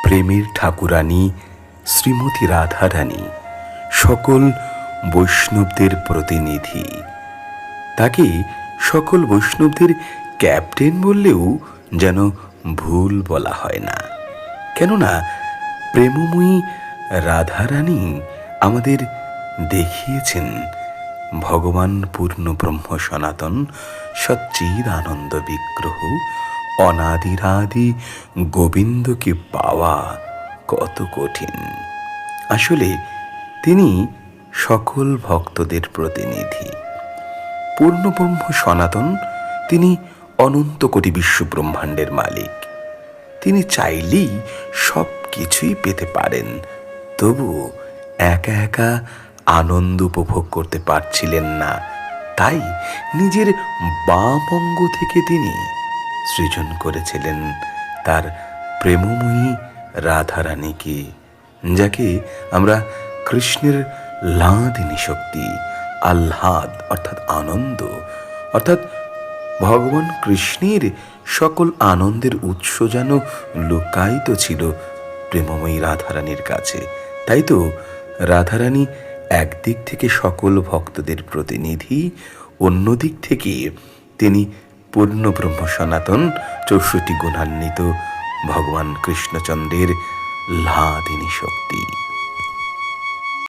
প্রেমের ঠাকুরানী শ্রীমতী রাধারানী সকল বৈষ্ণবদের প্রতিনিধি। তাকে সকল বৈষ্ণবদের ক্যাপ্টেন বললেও যেন ভুল বলা হয় না, কেননা প্রেমময়ী রাধারানী আমাদের দেখিয়েছেন ভগবান পূর্ণ ব্রহ্ম সনাতন সচ্চিদ আনন্দ বিগ্রহ অনাদিরাদি গোবিন্দকে পাওয়া কত কঠিন। আসলে তিনি সকল ভক্তদের প্রতিনিধি। পূর্ণ ব্রহ্ম সনাতন তিনি অনন্ত কোটি বিশ্ব ব্রহ্মাণ্ডের মালিক। তিনি চাইলেই সব কিছুই পেতে পারেন, তবু একা একা আনন্দ উপভোগ করতে পারছিলেন না। তাই নিজের বাম অঙ্গ থেকে তিনি সৃজন করেছিলেন তার প্রেমময়ী রাধারানীকে, যাকে আমরা কৃষ্ণের লাদিনী শক্তি, আহ্লাদ অর্থাৎ আনন্দ, অর্থাৎ ভগবান কৃষ্ণের সকল আনন্দের উৎস যেন লুকায়িত ছিল প্রেমময়ী রাধারানীর কাছে। তাই তো রাধারানী একদিক থেকে সকল ভক্তদের প্রতিনিধি, অন্যদিক থেকে তিনি পূর্ণ ব্রহ্ম সনাতন 64 গুণান্বিত ভগবান কৃষ্ণচন্দ্রের লাদিনী শক্তি।